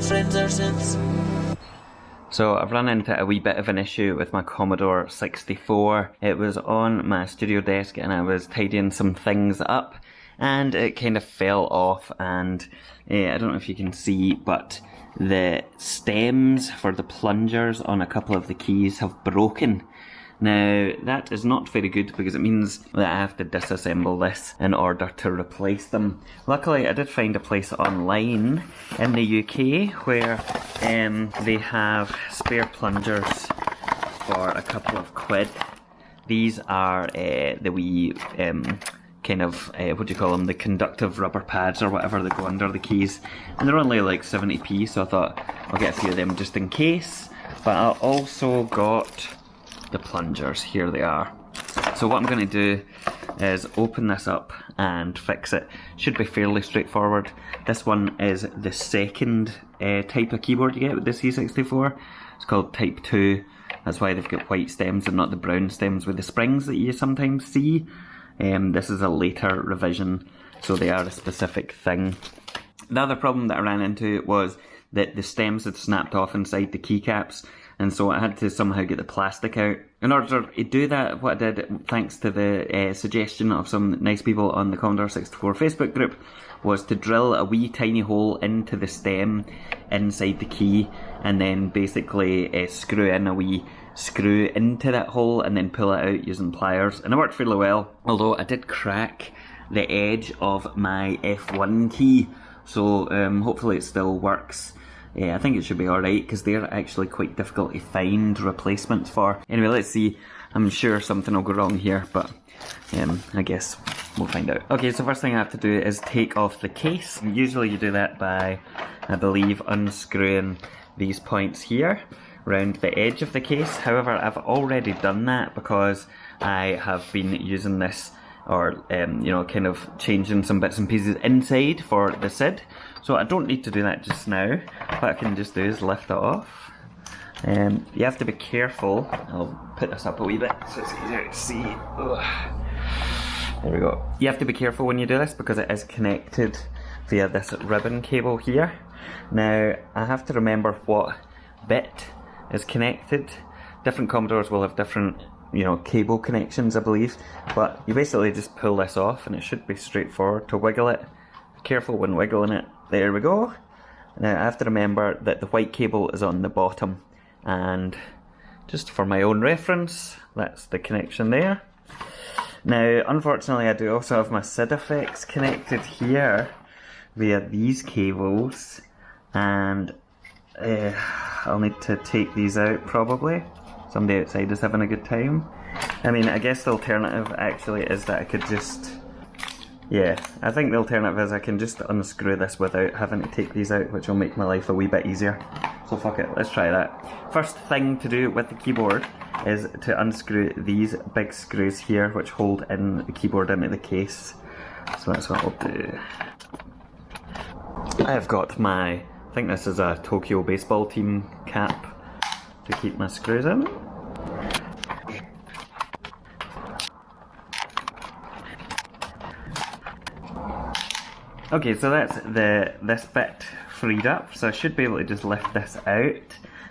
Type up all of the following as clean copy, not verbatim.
friends ever since. So I've run into a wee bit of an issue with my Commodore 64. It was on my studio desk and I was tidying some things up and it kind of fell off, and I don't know if you can see, but the stems for the plungers on a couple of the keys have broken. Now that is not very good because it means that I have to disassemble this in order to replace them. Luckily I did find a place online in the UK where they have spare plungers for a couple of quid. These are the wee kind of, what do you call them, the conductive rubber pads or whatever that go under the keys, and they're only like 70p, so I thought I'll get a few of them just in case. But I also got the plungers. Here they are. So what I'm going to do is open this up and fix it. Should be fairly straightforward. This one is the second type of keyboard you get with the C64. It's called Type 2. That's why they've got white stems and not the brown stems with the springs that you sometimes see. This is a later revision, so they are a specific thing. The other problem that I ran into was that the stems had snapped off inside the keycaps, and so I had to somehow get the plastic out. In order to do that, what I did, thanks to the suggestion of some nice people on the Commodore 64 Facebook group, was to drill a wee tiny hole into the stem inside the key, and then basically screw in a wee screw into that hole and then pull it out using pliers, and it worked fairly well, although I did crack the edge of my F1 key, so hopefully it still works. I think it should be alright because they're actually quite difficult to find replacements for. Anyway, let's see. I'm sure something will go wrong here, but I guess we'll find out. Okay, so first thing I have to do is take off the case. Usually you do that by, I believe, unscrewing these points here around the edge of the case. However, I've already done that because I have been using this, or you know, kind of changing some bits and pieces inside for the SID. So I don't need to do that just now. What I can just do is lift it off. You have to be careful. I'll put this up a wee bit so it's easier to see. Ugh. There we go. You have to be careful when you do this because it is connected via this ribbon cable here. Now I have to remember what bit is connected. Different Commodores will have different, you know, cable connections, I believe, but you basically just pull this off and it should be straightforward to wiggle it. Be careful when wiggling it. There we go. Now I have to remember that the white cable is on the bottom, and just for my own reference, that's the connection there. Now unfortunately I do also have my SID effects connected here via these cables, and I'll need to take these out probably. Somebody outside is having a good time. I mean, I guess the alternative actually is that I could just, yeah, I think the alternative is I can just unscrew this without having to take these out, which will make my life a wee bit easier. So fuck it, let's try that. First thing to do with the keyboard is to unscrew these big screws here, which hold in the keyboard into the case. So that's what I'll do. I've got my, I think this is a Tokyo baseball team cap to keep my screws in. Okay, so that's this bit freed up, so I should be able to just lift this out.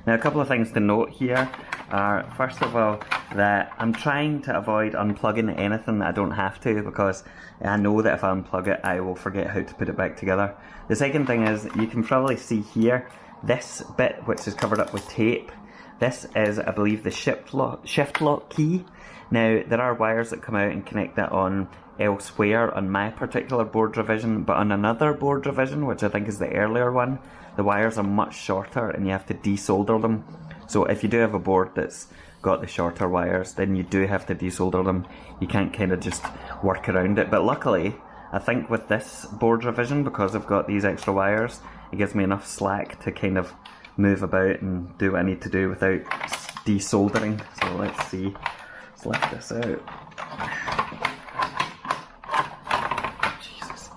Now a couple of things to note here are, first of all, that I'm trying to avoid unplugging anything that I don't have to, because I know that if I unplug it I will forget how to put it back together. The second thing is, you can probably see here, this bit which is covered up with tape, this is, I believe, the shift lock key. Now there are wires that come out and connect that on elsewhere on my particular board revision, but on another board revision, which I think is the earlier one, the wires are much shorter and you have to desolder them. So if you do have a board that's got the shorter wires, then you do have to desolder them. You can't kind of just work around it. But luckily, I think with this board revision, because I've got these extra wires, it gives me enough slack to kind of move about and do what I need to do without desoldering. So let's see. Let's lift this out. Jesus.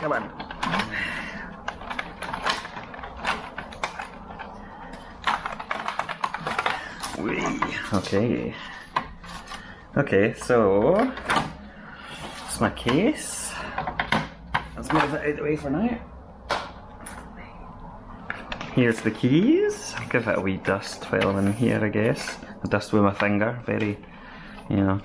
Come on. Okay. Okay, so it's my case. Let's move it out of the way for now. here's the keys. I'll give it a wee dust while I'm in here, I guess. A dust with my finger, very, you know,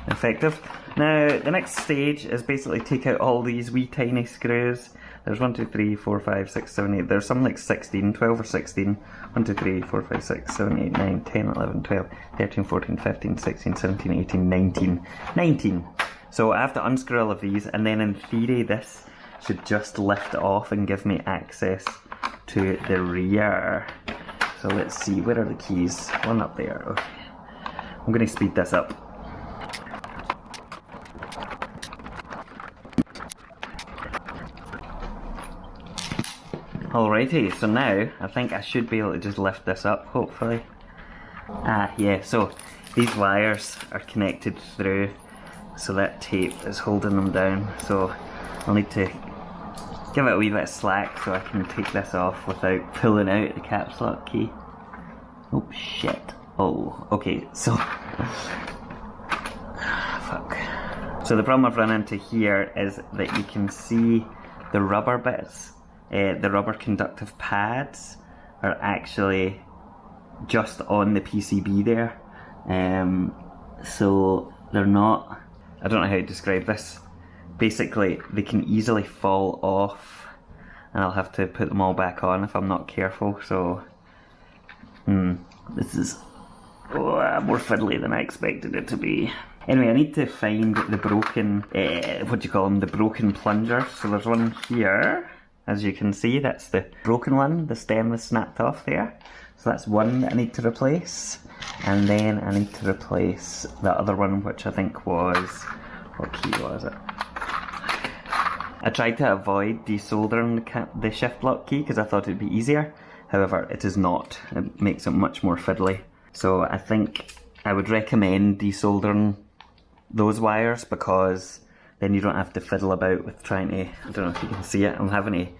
effective. Now, the next stage is basically take out all these wee tiny screws. There's 1, 2, 3, 4, 5, 6, 7, 8. There's something like 16, 12 or 16. 1, 2, 3, 4, 5, 6, 7, 8, 9, 10, 11, 12, 13, 14, 15, 16, 17, 18, 19. 19. So I have to unscrew all of these, and then in theory this should just lift off and give me access to the rear. So let's see, where are the keys? One up there. Okay. I'm going to speed this up. Alrighty, so now I think I should be able to just lift this up, hopefully. Ah, yeah, so these wires are connected through, so that tape is holding them down. So I'll need to give it a wee bit of slack so I can take this off without pulling out the caps lock key. Oh shit. Oh, okay, so fuck. So the problem I've run into here is that you can see the rubber bits. The rubber conductive pads are actually just on the PCB there. So they're not, I don't know how to describe this. Basically, they can easily fall off, and I'll have to put them all back on if I'm not careful. So, this is more fiddly than I expected it to be. Anyway, I need to find the broken, what do you call them, the broken plunger. So there's one here, as you can see, that's the broken one, the stem is snapped off there. So that's one that I need to replace. And then I need to replace the other one, which I think was, what key was it? I tried to avoid desoldering the shift lock key because I thought it'd be easier. However, it is not. It makes it much more fiddly. So I think I would recommend desoldering those wires, because then you don't have to fiddle about with trying to, I don't know if you can see it, I'm having to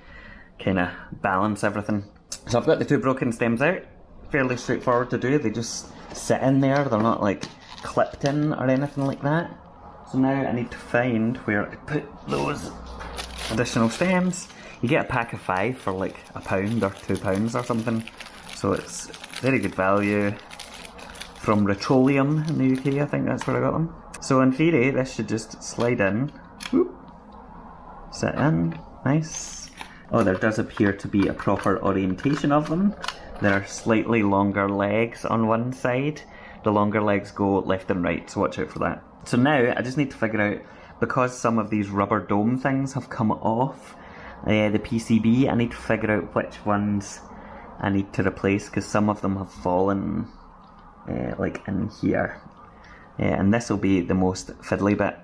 kind of balance everything. So I've got the two broken stems out. Fairly straightforward to do. They just sit in there. They're not like clipped in or anything like that. So now I need to find where I put those additional stems. You get a pack of 5 for like £1 or £2 or something. So it's very good value from Petroleum in the UK, I think that's where I got them. So in theory, this should just slide in, whoop, sit in, nice. Oh, there does appear to be a proper orientation of them. There are slightly longer legs on one side. The longer legs go left and right, so watch out for that. So now, I just need to figure out, because some of these rubber dome things have come off the PCB, I need to figure out which ones I need to replace, because some of them have fallen like in here. And this will be the most fiddly bit.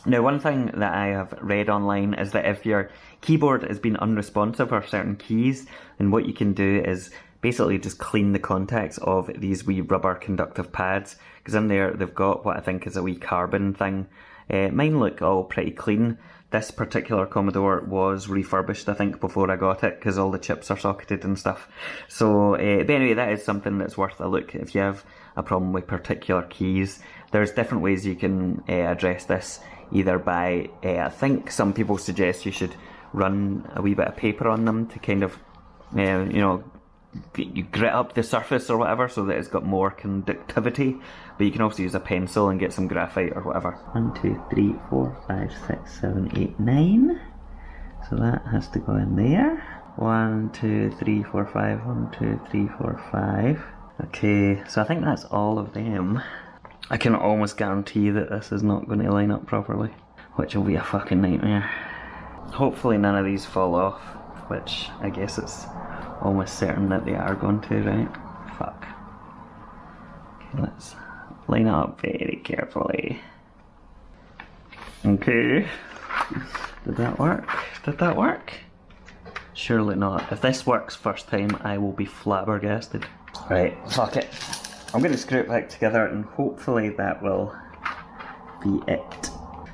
Now, one thing that I have read online is that if your keyboard has been unresponsive for certain keys, then what you can do is basically just clean the contacts of these wee rubber conductive pads, because in there they've got what I think is a wee carbon thing. Mine look all pretty clean. This particular Commodore was refurbished, I think, before I got it, because all the chips are socketed and stuff. So, but anyway, that is something that's worth a look if you have a problem with particular keys. There's different ways you can address this, either by, I think some people suggest you should run a wee bit of paper on them to kind of, you know, you grit up the surface or whatever so that it's got more conductivity. But you can also use a pencil and get some graphite or whatever. 1, 2, 3, 4, 5, 6, 7, 8, 9. So that has to go in there. 1, 2, 3, 4, 5. 1, 2, 3, 4, 5. Okay, so I think that's all of them. I can almost guarantee that this is not going to line up properly, which will be a fucking nightmare. Hopefully none of these fall off, which I guess it's almost certain that they are going to, right? Fuck. Okay, let's line it up very carefully. Okay. Did that work? Did that work? Surely not. If this works first time, I will be flabbergasted. Right, fuck it. I'm going to screw it back together and hopefully that will be it.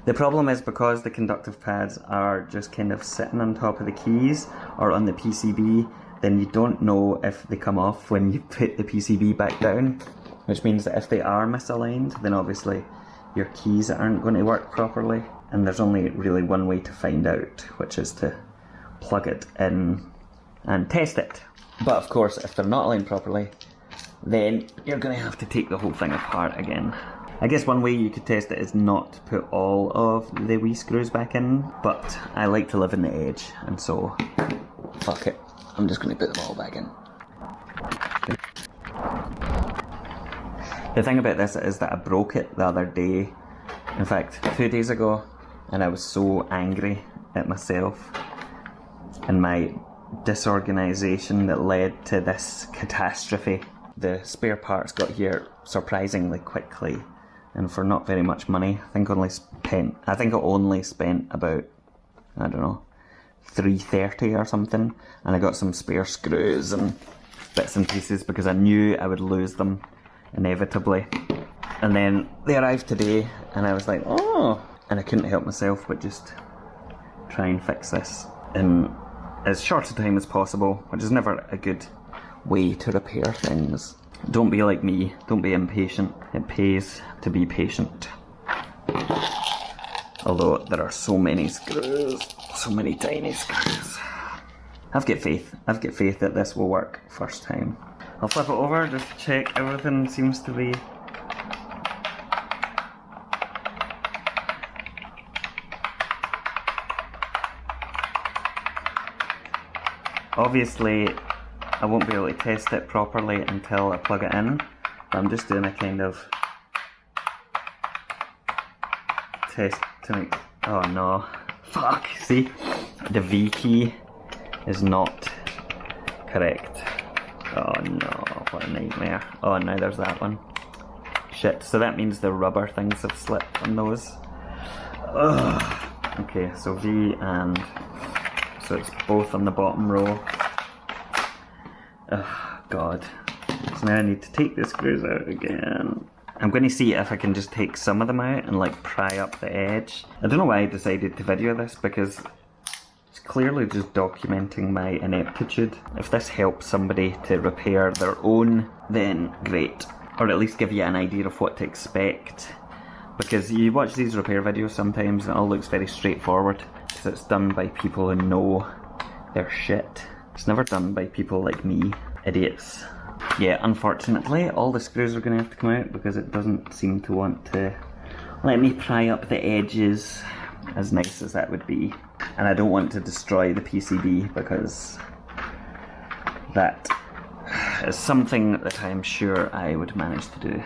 The problem is, because the conductive pads are just kind of sitting on top of the keys or on the PCB, then you don't know if they come off when you put the PCB back down, which means that if they are misaligned, then obviously your keys aren't going to work properly. And there's only really one way to find out, which is to plug it in and test it. But of course, if they're not aligned properly, then you're going to have to take the whole thing apart again. I guess one way you could test it is not to put all of the wee screws back in, but I like to live in the edge, and so fuck it. I'm just going to put them all back in. The thing about this is that I broke it the other day, in fact 2 days ago, and I was so angry at myself and my disorganisation that led to this catastrophe. The spare parts got here surprisingly quickly and for not very much money. I think I only spent about, I don't know, $3.30 or something, and I got some spare screws and bits and pieces because I knew I would lose them inevitably. And then they arrived today and I was like, oh, and I couldn't help myself but just try and fix this in as short a time as possible, which is never a good way to repair things. Don't be like me, don't be impatient. It pays to be patient. Although there are so many screws, so many tiny screws. I've got faith that this will work first time. I'll flip it over, just check everything seems to be obviously. I won't be able to test it properly until I plug it in. I'm just doing a kind of test to make... Oh no. Fuck, see? The V key is not correct. Oh no, what a nightmare. Oh, now there's that one. Shit, so that means the rubber things have slipped on those. Ugh. Okay, so V and... So it's both on the bottom row. Oh god. So now I need to take the screws out again. I'm going to see if I can just take some of them out and like pry up the edge. I don't know why I decided to video this, because it's clearly just documenting my ineptitude. If this helps somebody to repair their own, then great. Or at least give you an idea of what to expect. Because you watch these repair videos sometimes and it all looks very straightforward, because it's done by people who know their shit. It's never done by people like me, idiots. Yeah, unfortunately, all the screws are going to have to come out because it doesn't seem to want to let me pry up the edges, as nice as that would be. And I don't want to destroy the PCB because that is something that I'm sure I would manage to do.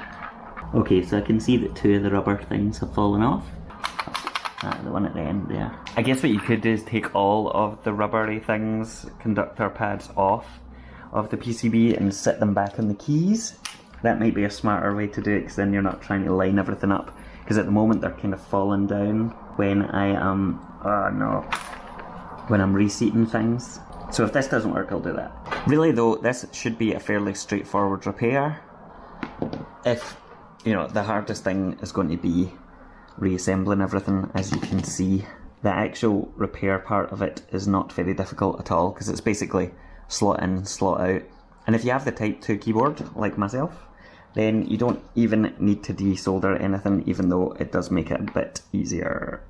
Okay, so I can see that 2 of the rubber things have fallen off. The one at the end there. I guess what you could do is take all of the rubbery things, conductor pads, off of the PCB and sit them back on the keys. That might be a smarter way to do it, because then you're not trying to line everything up. Because at the moment they're kind of falling down when I am, when I'm reseating things. So if this doesn't work, I'll do that. Really though, this should be a fairly straightforward repair. If, you know, the hardest thing is going to be reassembling everything. As you can see, the actual repair part of it is not very difficult at all, because it's basically slot in, slot out. And if you have the Type 2 keyboard, like myself, then you don't even need to desolder anything, even though it does make it a bit easier.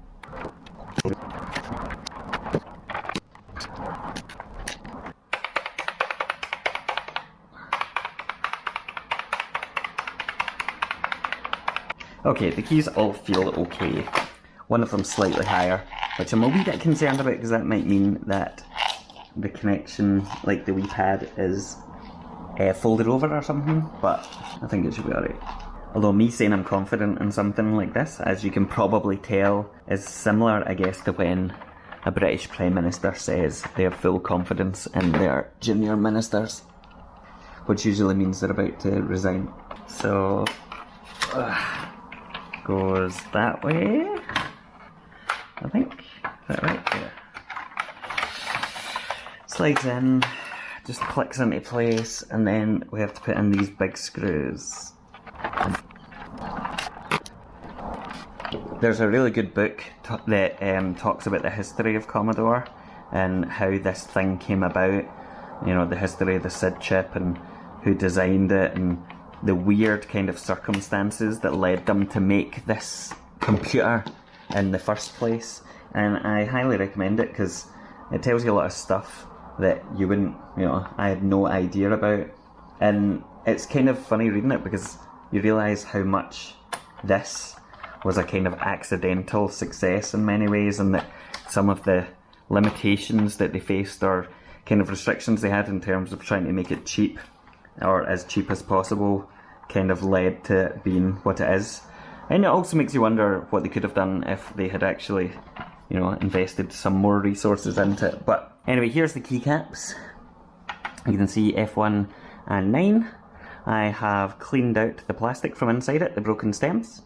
Okay, the keys all feel okay. One of them slightly higher, which I'm a wee bit concerned about, because that might mean that the connection, like the wee pad, is folded over or something, but I think it should be alright. Although me saying I'm confident in something like this, as you can probably tell, is similar, I guess, to when a British Prime Minister says they have full confidence in their junior ministers, which usually means they're about to resign. So... goes that way, I think. Is that right? Yeah. Slides in, just clicks into place, and then we have to put in these big screws. There's a really good book that talks about the history of Commodore and how this thing came about. You know, the history of the SID chip and who designed it, and the weird kind of circumstances that led them to make this computer in the first place. And I highly recommend it, because it tells you a lot of stuff that you wouldn't, I had no idea about. And it's kind of funny reading it because you realise how much this was a kind of accidental success in many ways, and that some of the limitations that they faced or kind of restrictions they had in terms of trying to make it cheap, or as cheap as possible, kind of led to it being what it is. And it also makes you wonder what they could have done if they had actually, invested some more resources into it. But anyway, here's the keycaps. You can see F1 and 9. I have cleaned out the plastic from inside it, the broken stems.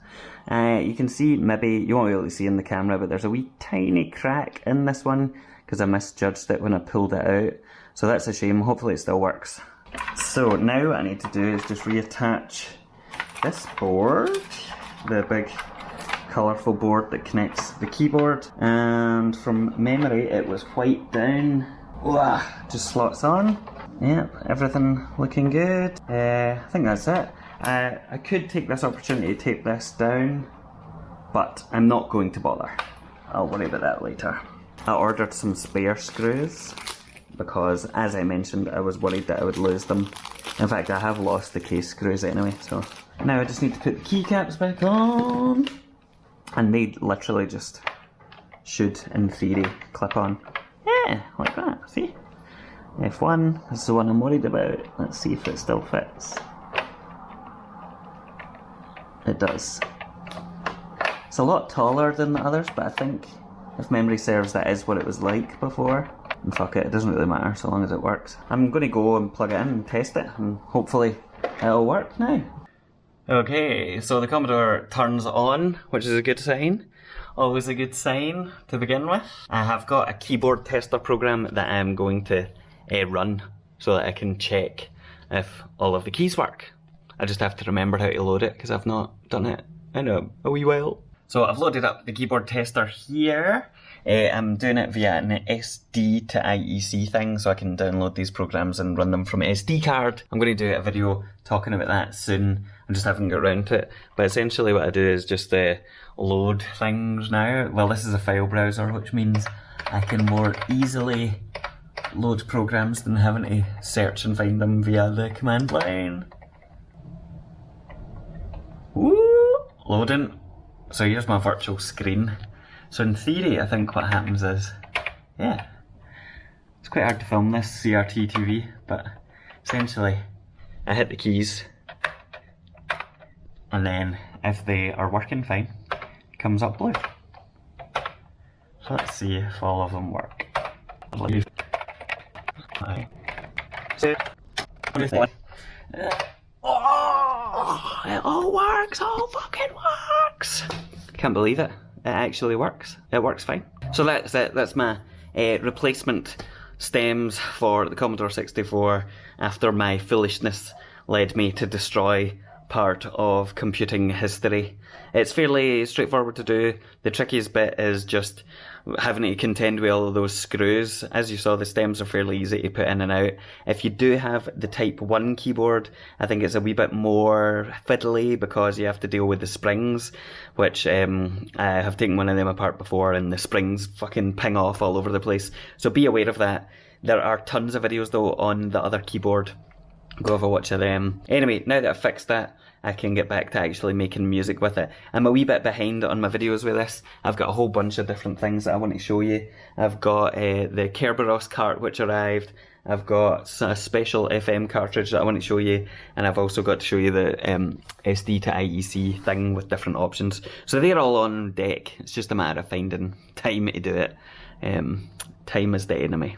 You can see, maybe, you won't be able to see in the camera, but there's a wee tiny crack in this one because I misjudged it when I pulled it out. So that's a shame. Hopefully it still works. So now what I need to do is just reattach this board, the big colourful board that connects the keyboard, and from memory it was white down. Whoa, just slots on. Yep, everything looking good. I think that's it. I could take this opportunity to tape this down, but I'm not going to bother. I'll worry about that later. I ordered some spare screws because, as I mentioned, I was worried that I would lose them. In fact, I have lost the case screws anyway, so now I just need to put the keycaps back on, and they literally just should, in theory, clip on. Yeah, like that, see? F1 is the one I'm worried about. Let's see if it still fits. It does. It's a lot taller than the others, but I think, if memory serves, that is what it was like before. And fuck it, it doesn't really matter so long as it works. I'm going to go and plug it in and test it, and hopefully it'll work now. Okay, so the Commodore turns on, which is a good sign. Always a good sign to begin with. I have got a keyboard tester program that I'm going to run so that I can check if all of the keys work. I just have to remember how to load it because I've not done it in a wee while. So I've loaded up the keyboard tester here. I'm doing it via an SD to IEC thing, so I can download these programs and run them from an SD card. I'm going to do a video talking about that soon. I just haven't got around to it. But essentially what I do is just load things now. Well, this is a file browser, which means I can more easily load programs than having to search and find them via the command line. Woo! Loading. So here's my virtual screen. So in theory, I think what happens is, yeah, it's quite hard to film this CRT TV, but essentially I hit the keys, and then if they are working fine, it comes up blue. So let's see if all of them work. Oh, it all works, all fucking works. Can't believe it. It actually works. It works fine. So that's it. That's my replacement stems for the Commodore 64 after my foolishness led me to destroy part of computing history. It's fairly straightforward to do. The trickiest bit is just having to contend with all of those screws. As you saw, the stems are fairly easy to put in and out. If you do have the Type 1 keyboard, I think it's a wee bit more fiddly because you have to deal with the springs, which I have taken one of them apart before and the springs fucking ping off all over the place. So be aware of that. There are tons of videos though on the other keyboard. Go have a watch of them. Anyway, now that I've fixed that, I can get back to actually making music with it. I'm a wee bit behind on my videos with this. I've got a whole bunch of different things that I want to show you. I've got the Kerberos cart which arrived. I've got a special FM cartridge that I want to show you, and I've also got to show you the SD to IEC thing with different options. So they're all on deck. It's just a matter of finding time to do it. Time is the enemy.